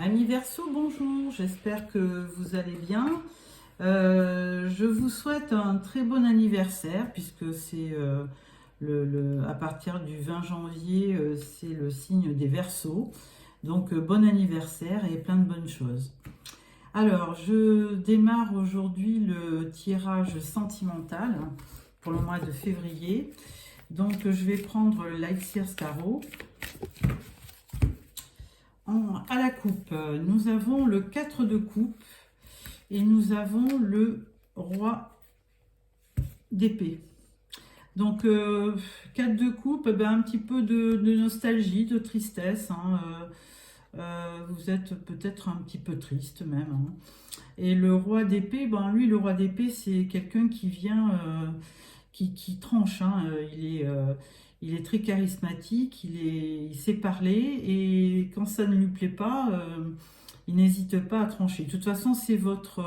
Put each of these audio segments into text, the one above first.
Amis Verseau, bonjour, j'espère que vous allez bien. Je vous souhaite un très bon anniversaire puisque c'est à partir du 20 janvier, c'est le signe des Verseaux. Donc bon anniversaire et plein de bonnes choses. Alors, je démarre aujourd'hui le tirage sentimental pour le mois de février. Donc je vais prendre le Light Sears Tarot. À la coupe, nous avons le 4 de coupe et nous avons le roi d'épée. Donc 4 de coupe, un petit peu de nostalgie, de tristesse. Vous êtes peut-être un petit peu triste même. Et le roi d'épée, lui, le roi d'épée, c'est quelqu'un qui vient, qui tranche. Il est très charismatique, il sait parler et quand ça ne lui plaît pas, il n'hésite pas à trancher. De toute façon, c'est votre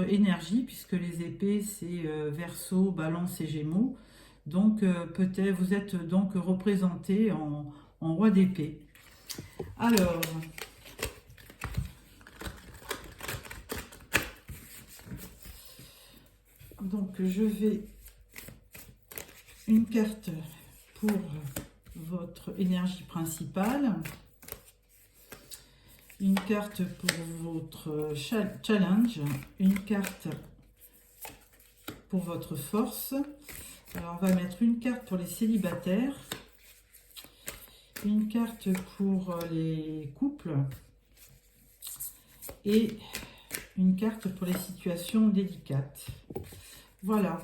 énergie puisque les épées, c'est Verseau, Balance et Gémeaux. Donc peut-être vous êtes donc représenté en roi d'épée. Alors, donc je vais une carte pour votre énergie principale, une carte pour votre challenge, une carte pour votre force. Alors on va mettre une carte pour les célibataires, une carte pour les couples et une carte pour les situations délicates. Voilà.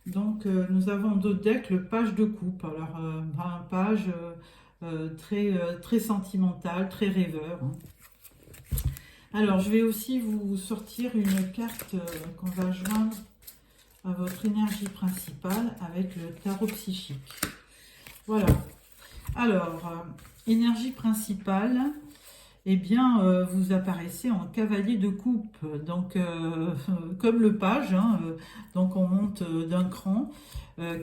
Donc nous avons d'autres decks, le page de coupe. Alors un page très sentimental, très rêveur. Alors je vais aussi vous sortir une carte qu'on va joindre à votre énergie principale avec le tarot psychique. Voilà. Alors, énergie principale, eh bien, vous apparaissez en cavalier de coupe, donc comme le page, donc on monte d'un cran.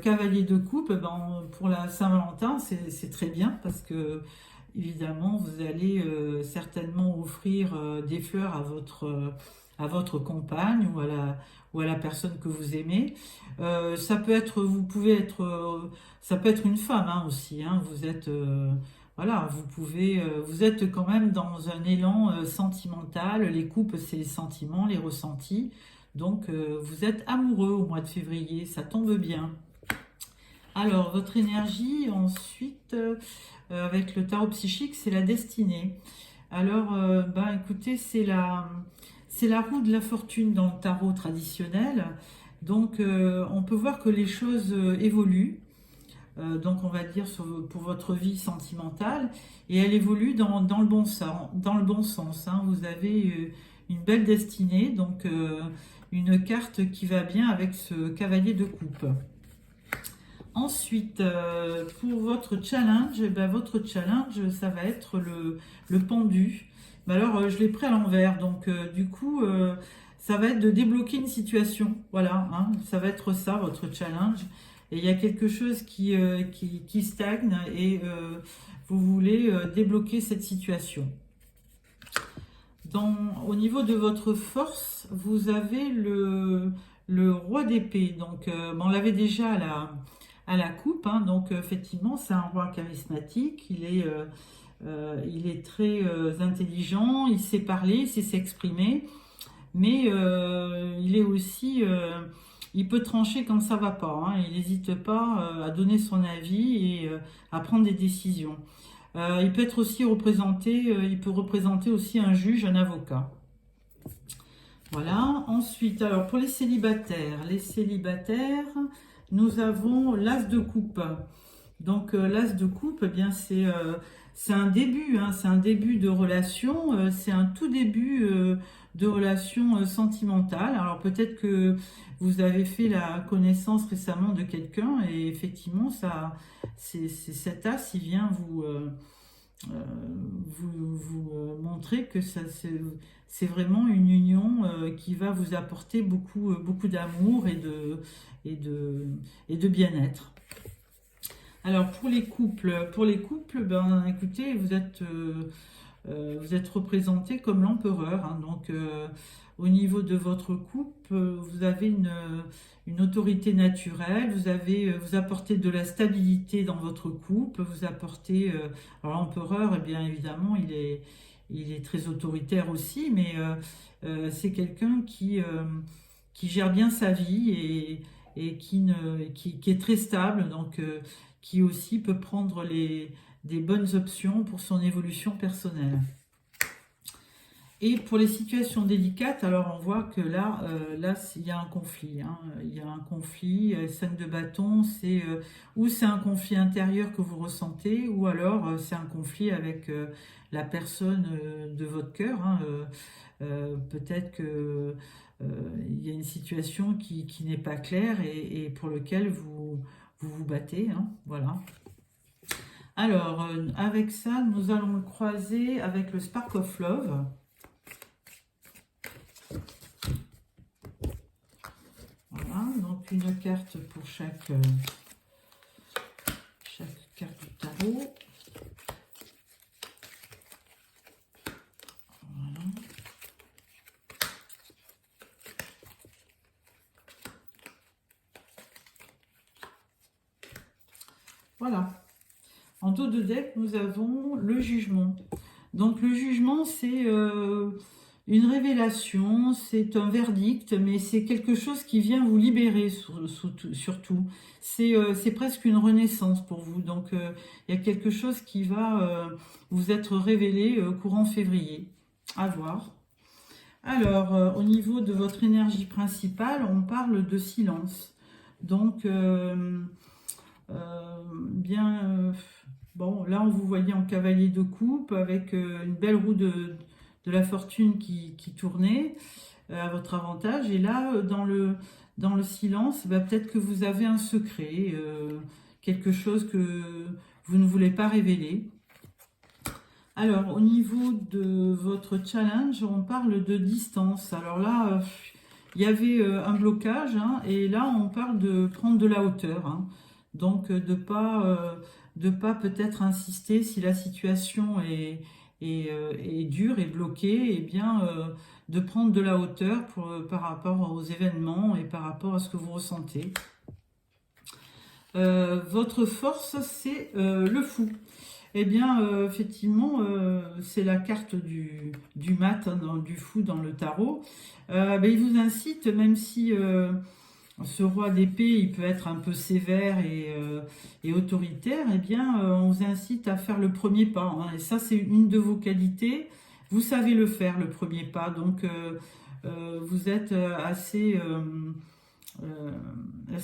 Cavalier de coupe, pour la Saint-Valentin, c'est très bien parce que, évidemment, vous allez certainement offrir des fleurs à votre compagne ou à la personne que vous aimez. Ça peut être, ça peut être une femme aussi, vous êtes... voilà, vous êtes quand même dans un élan sentimental. Les coupes, c'est les sentiments, les ressentis. Donc, vous êtes amoureux au mois de février, ça tombe bien. Alors, votre énergie, ensuite, avec le tarot psychique, c'est la destinée. Alors, écoutez, c'est la roue de la fortune dans le tarot traditionnel. Donc, on peut voir que les choses évoluent. Donc on va dire pour votre vie sentimentale, et elle évolue dans le bon sens. Vous avez une belle destinée, donc une carte qui va bien avec ce cavalier de coupe. Ensuite, pour votre challenge, votre challenge, ça va être le pendu. Alors, je l'ai pris à l'envers, donc du coup, ça va être de débloquer une situation. Voilà, ça va être ça, votre challenge. Et il y a quelque chose qui stagne et vous voulez débloquer cette situation. Au niveau de votre force, vous avez le roi d'épée. Donc, on l'avait déjà à la coupe. Donc, effectivement, c'est un roi charismatique. Il est très intelligent, il sait parler, il sait s'exprimer. Mais il est aussi... il peut trancher quand ça va pas. Il n'hésite pas à donner son avis et à prendre des décisions. Il peut être aussi il peut représenter aussi un juge, un avocat. Voilà. Ensuite, alors pour les célibataires, nous avons l'as de coupe. Donc l'as de coupe, c'est un début, c'est un début de relation, c'est un tout début de relation sentimentale. Alors peut-être que vous avez fait la connaissance récemment de quelqu'un et effectivement c'est cet as, il vient vous montrer que c'est vraiment une union qui va vous apporter beaucoup d'amour et de bien-être. Alors pour les couples, écoutez, vous êtes vous êtes représenté comme l'empereur, hein. Donc, au niveau de votre couple, vous avez une autorité naturelle, vous apportez de la stabilité dans votre couple, vous apportez... alors l'empereur, eh bien évidemment, il est très autoritaire aussi, mais c'est quelqu'un qui gère bien sa vie et qui est très stable, donc qui aussi peut prendre des bonnes options pour son évolution personnelle. Et pour les situations délicates, alors on voit que là il y a un conflit, hein. Il y a un conflit, 5 de bâton, ou c'est un conflit intérieur que vous ressentez, ou alors c'est un conflit avec la personne de votre cœur, hein. Peut-être que il y a une situation qui n'est pas claire et pour lequel vous battez, hein. Voilà. Alors, avec ça, nous allons le croiser avec le Spark of Love. Voilà, donc une carte pour chaque carte du tarot. Voilà. Voilà. En dos de deck, nous avons le jugement. Donc le jugement, c'est une révélation, c'est un verdict, mais c'est quelque chose qui vient vous libérer surtout. C'est presque une renaissance pour vous. Donc il y a quelque chose qui va vous être révélé courant février. À voir. Alors, au niveau de votre énergie principale, on parle de silence. Donc, bon, là, on vous voyait en cavalier de coupe avec une belle roue de la fortune qui tournait à votre avantage. Et là, dans le silence, peut-être que vous avez un secret, quelque chose que vous ne voulez pas révéler. Alors, au niveau de votre challenge, on parle de distance. Alors là, il y avait un blocage, hein, et là, on parle de prendre de la hauteur, hein. Donc, de pas peut-être insister si la situation est dure et bloquée, et bien de prendre de la hauteur par rapport aux événements et par rapport à ce que vous ressentez. Votre force, c'est le fou. Eh bien, effectivement, c'est la carte du mat, hein, du fou dans le tarot. Il vous incite, même si ce roi d'épée, il peut être un peu sévère et autoritaire, eh bien, on vous incite à faire le premier pas, hein. Et ça, c'est une de vos qualités. Vous savez le faire, le premier pas. Donc, vous êtes assez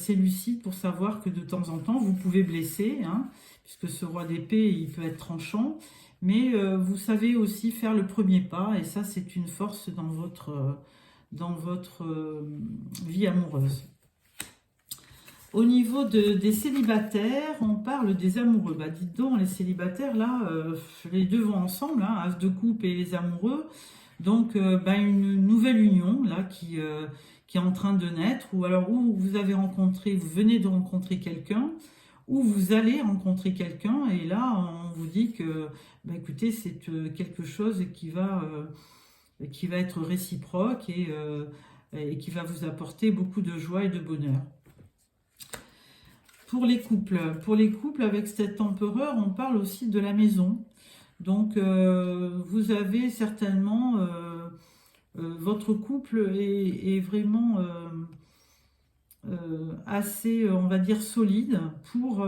lucide pour savoir que de temps en temps, vous pouvez blesser, hein, puisque ce roi d'épée, il peut être tranchant, mais vous savez aussi faire le premier pas, et ça, c'est une force dans votre vie amoureuse. Au niveau des célibataires, on parle des amoureux. Dites donc, les célibataires, là, les deux vont ensemble, hein, As de coupe et les amoureux. Donc, une nouvelle union, là, qui est en train de naître, ou alors où vous venez de rencontrer quelqu'un, ou vous allez rencontrer quelqu'un, et là, on vous dit que, écoutez, c'est quelque chose qui va être réciproque et qui va vous apporter beaucoup de joie et de bonheur. Pour les couples avec cet empereur, on parle aussi de la maison. Donc, vous avez certainement, votre couple est vraiment assez, on va dire, solide pour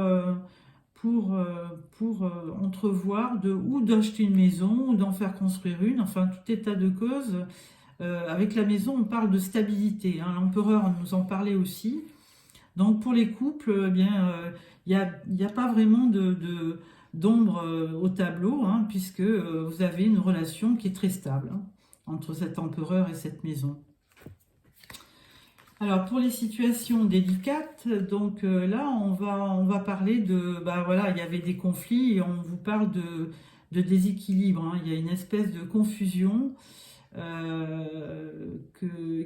entrevoir ou d'acheter une maison ou d'en faire construire une. Enfin, tout état de cause. Avec la maison, on parle de stabilité, hein. L'empereur nous en parlait aussi. Donc pour les couples, il n'y a pas vraiment d'ombre au tableau, hein, puisque vous avez une relation qui est très stable, hein, entre cet empereur et cette maison. Alors pour les situations délicates, donc là on va parler de, voilà, il y avait des conflits et on vous parle de déséquilibre, hein. Il y a une espèce de confusion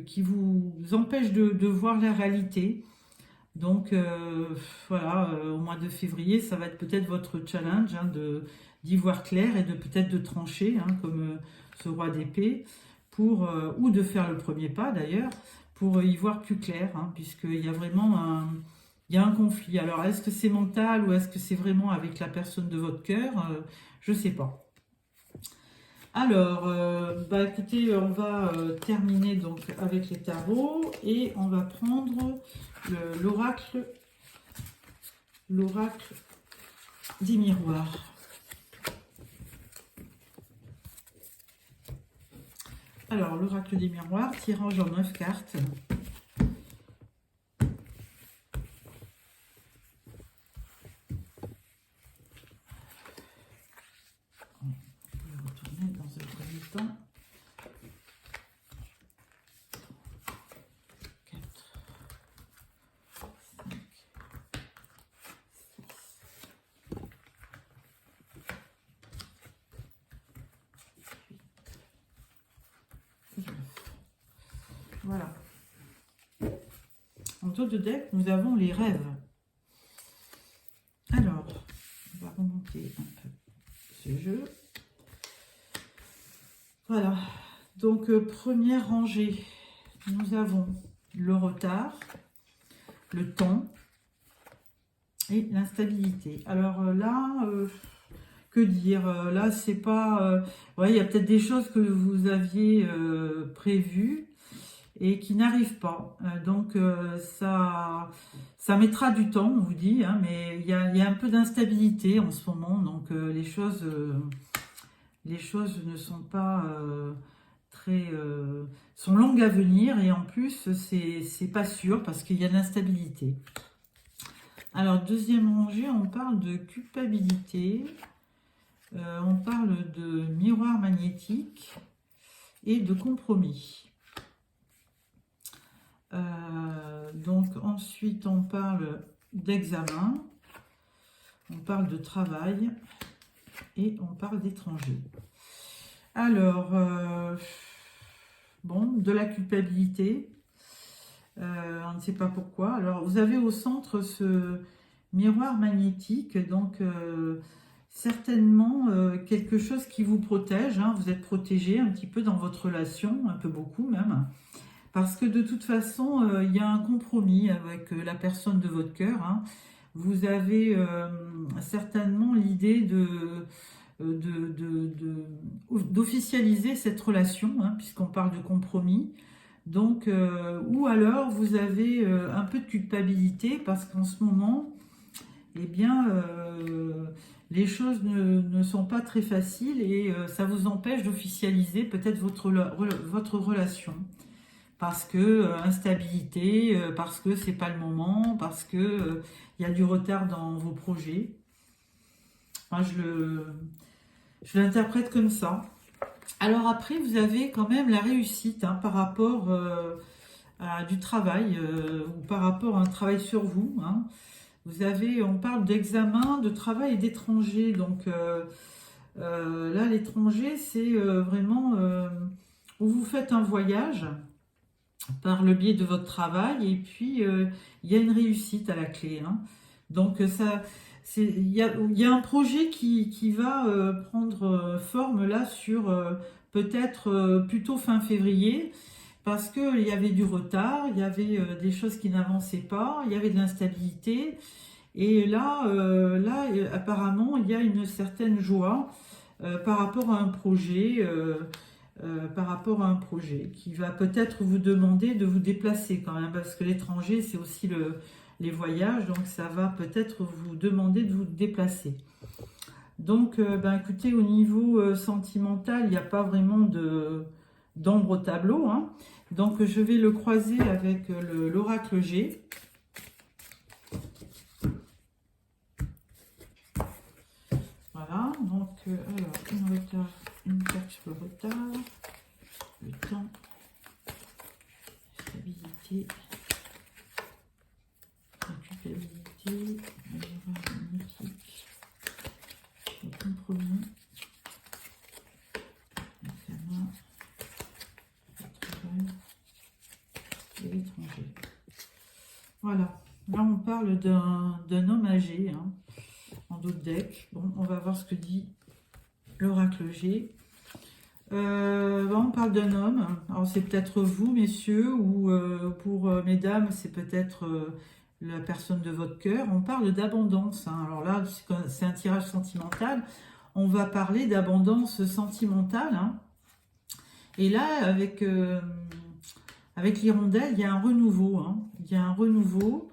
qui vous empêche de voir la réalité. Donc voilà, au mois de février, ça va être peut-être votre challenge, hein, d'y voir clair et de peut-être de trancher, hein, comme ce roi d'épée, ou de faire le premier pas d'ailleurs, pour y voir plus clair, hein, puisqu'il y a vraiment il y a un conflit. Alors, est-ce que c'est mental ou est-ce que c'est vraiment avec la personne de votre cœur? Je ne sais pas. Alors, bah écoutez, on va terminer donc avec les tarots et on va prendre l'oracle des miroirs. Alors, l'oracle des miroirs, tirage en 9 cartes. Temps. 4, 5, 6, 9. Voilà. En dos de deck, nous avons les rêves. Alors, on va remonter un peu ce jeu. Voilà. Donc, première rangée, nous avons le retard, le temps et l'instabilité. Alors là, que dire? Là, c'est pas... ouais, il y a peut-être des choses que vous aviez prévues et qui n'arrivent pas. Donc, ça mettra du temps, on vous dit, hein, mais il y a un peu d'instabilité en ce moment. Donc, les choses ne sont pas... sont longues à venir et en plus c'est pas sûr parce qu'il y a de l'instabilité. Alors deuxième rangée, on parle de culpabilité, on parle de miroir magnétique et de compromis. Donc ensuite on parle d'examen, on parle de travail et on parle d'étranger. Alors, bon, de la culpabilité, on ne sait pas pourquoi. Alors, vous avez au centre ce miroir magnétique, donc certainement quelque chose qui vous protège, hein. Vous êtes protégé un petit peu dans votre relation, un peu beaucoup même, parce que de toute façon, il y a un compromis avec la personne de votre cœur, hein. Vous avez certainement l'idée d'officialiser cette relation, hein, puisqu'on parle de compromis. Donc, ou alors vous avez un peu de culpabilité parce qu'en ce moment, eh bien, les choses ne sont pas très faciles et ça vous empêche d'officialiser peut-être votre relation. Parce que instabilité, parce que c'est pas le moment, parce que il y a du retard dans vos projets. Enfin, je l'interprète comme ça. Alors après, vous avez quand même la réussite, hein, par rapport à du travail ou par rapport à un travail sur vous, hein. On parle d'examen, de travail et d'étranger. Donc là, l'étranger, c'est vraiment où vous faites un voyage par le biais de votre travail et puis il y a une réussite à la clé, hein. Donc il y a un projet qui va prendre forme là sur peut-être plutôt fin février parce qu'il y avait du retard, il y avait des choses qui n'avançaient pas, il y avait de l'instabilité et là apparemment il y a une certaine joie par rapport à un projet. Par rapport à un projet qui va peut-être vous demander de vous déplacer quand même, parce que l'étranger, c'est aussi les voyages, donc ça va peut-être vous demander de vous déplacer. Donc, ben, écoutez, au niveau sentimental, il n'y a pas vraiment d'ombre au tableau, hein. Donc, je vais le croiser avec l'oracle G. Voilà, donc, alors, une carte sur le retard, le temps, la stabilité, la culpabilité, le miroir magnétique, le compromis, l'examen, le travail et l'étranger. Voilà, là on parle d'un homme âgé, hein, en dos de deck. Bon, on va voir ce que dit l'oracle G. On parle d'un homme, alors c'est peut-être vous messieurs, ou pour mesdames c'est peut-être la personne de votre cœur. On parle d'abondance, hein. Alors là c'est un tirage sentimental, on va parler d'abondance sentimentale, hein. Et là avec l'hirondelle il y a un renouveau, hein. Il y a un renouveau.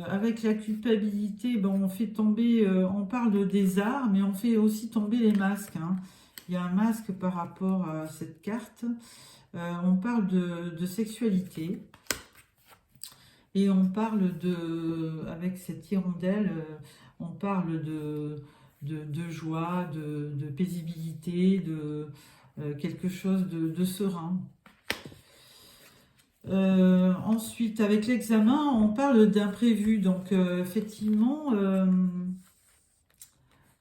Avec la culpabilité, bon, on fait tomber, on parle des arts, mais on fait aussi tomber les masques, hein. Il y a un masque par rapport à cette carte. On parle de sexualité. Et on parle avec cette hirondelle, on parle de joie, de paisibilité, de quelque chose de serein. Ensuite, avec l'examen, on parle d'imprévu. Donc, effectivement,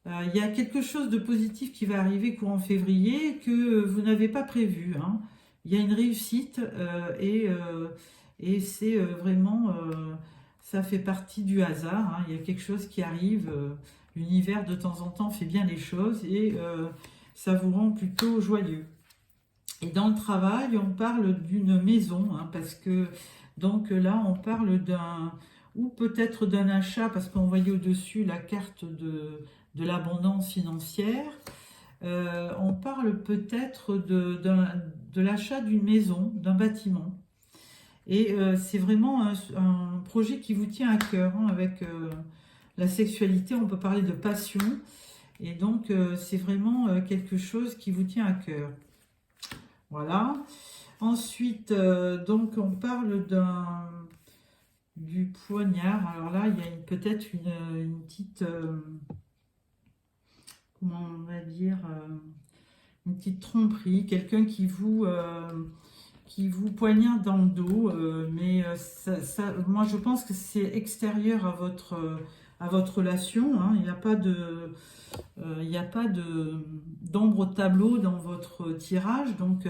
il y a quelque chose de positif qui va arriver courant février que vous n'avez pas prévu, hein. Il y a une réussite et c'est vraiment, ça fait partie du hasard, hein. Il y a quelque chose qui arrive. L'univers, de temps en temps, fait bien les choses et ça vous rend plutôt joyeux. Et dans le travail, on parle d'une maison, hein, parce que donc là, on parle ou peut-être d'un achat, parce qu'on voyait au-dessus la carte de l'abondance financière. On parle peut-être de l'achat d'une maison, d'un bâtiment. Et c'est vraiment un projet qui vous tient à cœur, hein, avec la sexualité, on peut parler de passion. Et donc, c'est vraiment quelque chose qui vous tient à cœur. Voilà. Ensuite, donc on parle du poignard. Alors là, il y a peut-être une petite, comment on va dire, une petite tromperie, quelqu'un qui vous poignarde dans le dos, mais moi je pense que c'est extérieur à votre relation, hein. Il n'y a pas d'ombre au tableau dans votre tirage. Donc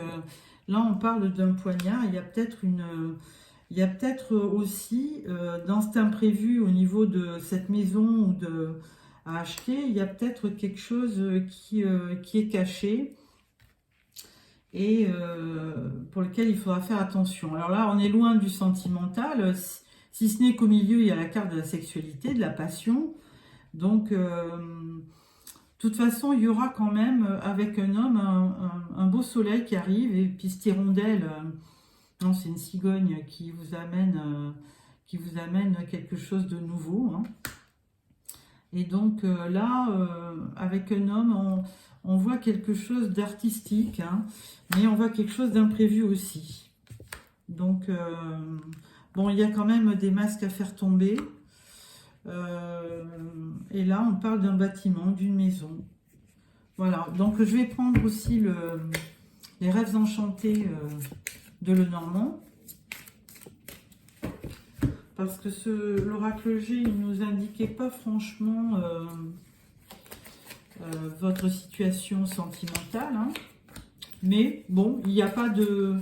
là, on parle d'un poignard. Il y a peut-être aussi dans cet imprévu au niveau de cette maison à acheter, il y a peut-être quelque chose qui est caché et pour lequel il faudra faire attention. Alors là, on est loin du sentimental, si ce n'est qu'au milieu, il y a la carte de la sexualité, de la passion. Donc, de toute façon, il y aura quand même, avec un homme, un beau soleil qui arrive. Et puis cette hirondelle, non, c'est une cigogne qui vous amène quelque chose de nouveau, hein. Et donc là, avec un homme, on voit quelque chose d'artistique, hein, mais on voit quelque chose d'imprévu aussi. Donc, bon, il y a quand même des masques à faire tomber. Et là, on parle d'un bâtiment, d'une maison. Voilà, donc je vais prendre aussi les rêves enchantés de Lenormand. Parce que l'oracle G, il ne nous indiquait pas franchement votre situation sentimentale, hein. Mais bon, il n'y a pas de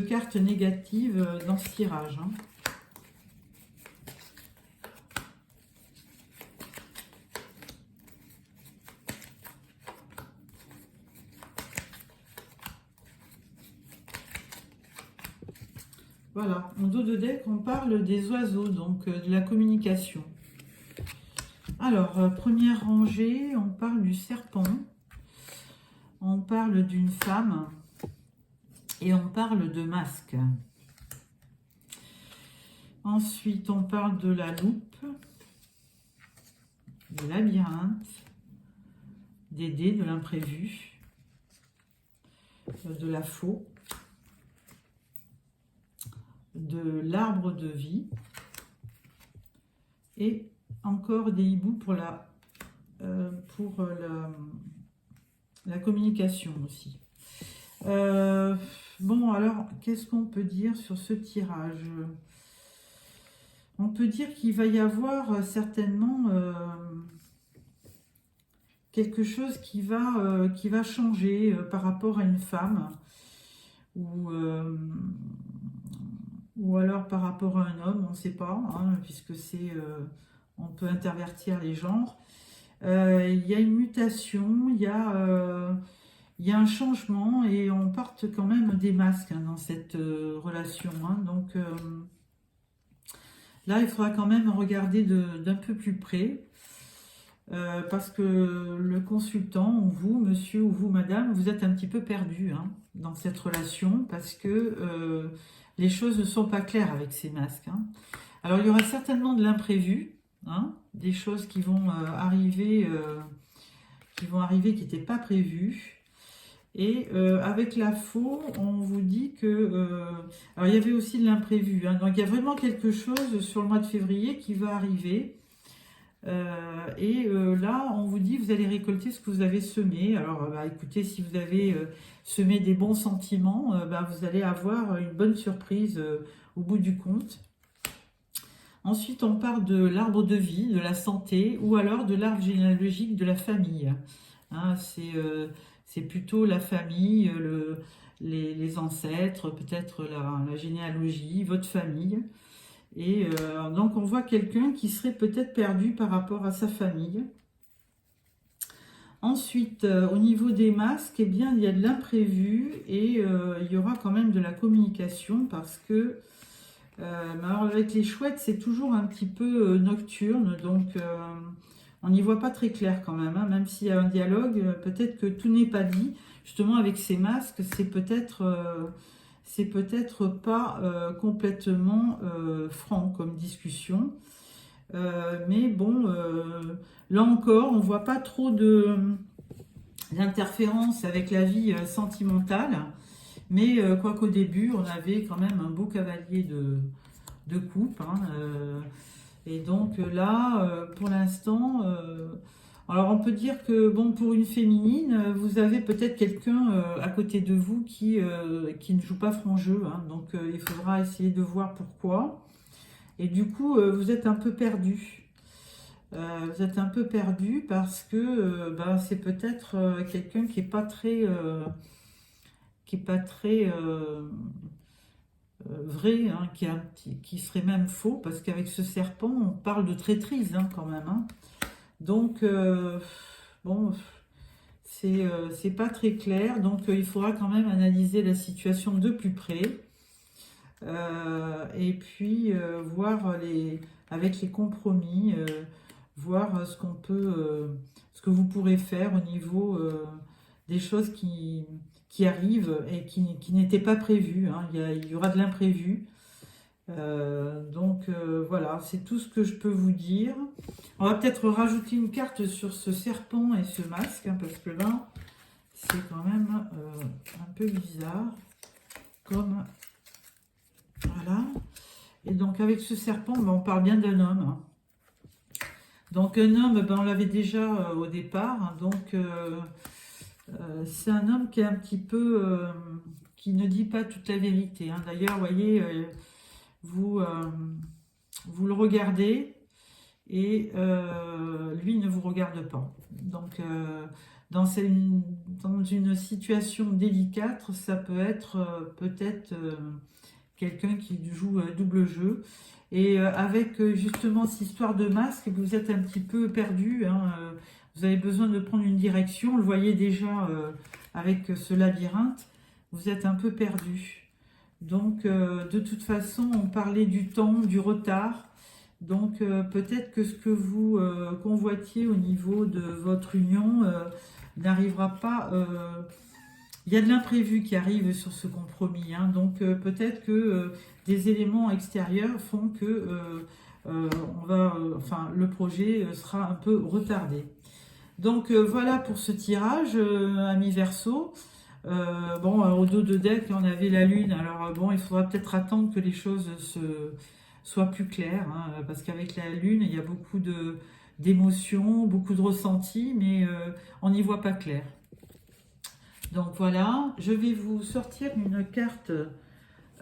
cartes négatives dans ce tirage, hein. Voilà, en dos de deck, on parle des oiseaux, donc de la communication. Alors, première rangée, on parle du serpent, on parle d'une femme et on parle de masque. Ensuite, on parle de la loupe, du labyrinthe, des dés, de l'imprévu, de la faux, de l'arbre de vie et encore des hiboux pour la communication aussi. Bon, alors, qu'est-ce qu'on peut dire sur ce tirage? On peut dire qu'il va y avoir certainement quelque chose qui va changer par rapport à une femme ou alors par rapport à un homme, on ne sait pas, hein, puisque on peut intervertir les genres. Il y a une mutation, il y a un changement et on porte quand même des masques hein, dans cette relation. Hein. Donc là, il faudra quand même regarder d'un peu plus près. Parce que le consultant, ou vous, monsieur, ou vous, madame, vous êtes un petit peu perdu hein, dans cette relation parce que les choses ne sont pas claires avec ces masques. Hein. Alors, il y aura certainement de l'imprévu, hein, des choses qui n'étaient pas prévues. Et avec la faux, on vous dit que... alors, il y avait aussi de l'imprévu. Hein, donc, il y a vraiment quelque chose sur le mois de février qui va arriver. Là, on vous dit, vous allez récolter ce que vous avez semé. Alors, écoutez, si vous avez semé des bons sentiments, vous allez avoir une bonne surprise au bout du compte. Ensuite, on part de l'arbre de vie, de la santé, ou alors de l'arbre généalogique de la famille. Hein, c'est plutôt la famille, les ancêtres, peut-être la généalogie, votre famille. Et donc on voit quelqu'un qui serait peut-être perdu par rapport à sa famille. Ensuite, au niveau des masques, eh bien, il y a de l'imprévu et il y aura quand même de la communication parce que alors avec les chouettes, c'est toujours un petit peu nocturne, donc on n'y voit pas très clair quand même. Hein, même s'il y a un dialogue, peut-être que tout n'est pas dit. Justement, avec ces masques, c'est peut-être pas complètement franc comme discussion. Mais bon, là encore, on voit pas trop d'interférence avec la vie sentimentale. Mais quoi qu'au début, on avait quand même un beau cavalier de coupe. Hein, et donc là, pour l'instant, alors on peut dire que bon, pour une féminine, vous avez peut-être quelqu'un à côté de vous qui ne joue pas franc jeu. Hein, donc il faudra essayer de voir pourquoi. Et du coup, vous êtes un peu perdu. Vous êtes un peu perdu parce que c'est peut-être quelqu'un qui est pas très vrai, hein, qui serait même faux, parce qu'avec ce serpent, on parle de traîtrise hein, quand même. Hein. Donc, bon, c'est pas très clair, donc il faudra quand même analyser la situation de plus près, et puis voir avec les compromis, voir ce que vous pourrez faire au niveau des choses qui arrivent et qui n'étaient pas prévues. Hein. Il y aura de l'imprévu. Voilà, c'est tout ce que je peux vous dire. On va peut-être rajouter une carte sur ce serpent et ce masque, hein, parce que là, c'est quand même un peu bizarre. Comme voilà. Et donc avec ce serpent, on parle bien d'un homme. Hein. Donc un homme, on l'avait déjà au départ. Hein, donc c'est un homme qui est un petit peu... qui ne dit pas toute la vérité. Hein. D'ailleurs, vous voyez, vous le regardez et lui ne vous regarde pas. Donc, dans une situation délicate, ça peut être peut-être quelqu'un qui joue double jeu. Et avec justement cette histoire de masque, vous êtes un petit peu perdu. Hein, vous avez besoin de prendre une direction. On le voyez déjà avec ce labyrinthe. Vous êtes un peu perdu. Donc, de toute façon, on parlait du temps, du retard. Donc, peut-être que ce que vous convoitiez au niveau de votre union n'arrivera pas. Il y a de l'imprévu qui arrive sur ce compromis. Hein. Donc, peut-être que des éléments extérieurs font que le projet sera un peu retardé. Donc, voilà pour ce tirage, ami Verseau. Au dos de deck, on avait la lune. Alors il faudra peut-être attendre que les choses soient plus claires, hein, parce qu'avec la lune, il y a beaucoup d'émotions, beaucoup de ressentis, mais on n'y voit pas clair. Donc voilà, je vais vous sortir une carte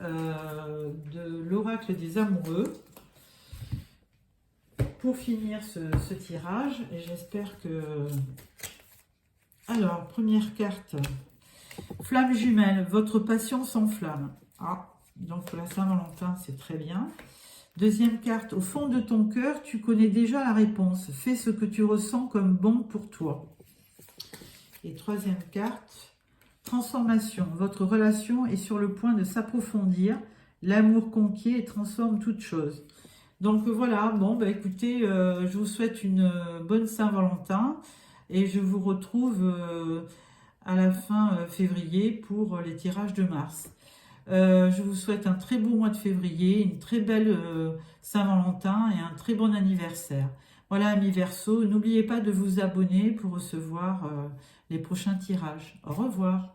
de l'oracle des amoureux pour finir ce tirage. Et j'espère que... Alors, première carte... Flamme jumelle, votre passion s'enflamme. Ah, donc la Saint-Valentin, c'est très bien. Deuxième carte, au fond de ton cœur, tu connais déjà la réponse. Fais ce que tu ressens comme bon pour toi. Et troisième carte, transformation. Votre relation est sur le point de s'approfondir. L'amour conquiert et transforme toute chose. Donc voilà, bon, bah écoutez, je vous souhaite une bonne Saint-Valentin et je vous retrouve à la fin février pour les tirages de mars. Je vous souhaite un très beau mois de février, une très belle Saint-Valentin et un très bon anniversaire. Voilà, amis Verseau, n'oubliez pas de vous abonner pour recevoir les prochains tirages. Au revoir.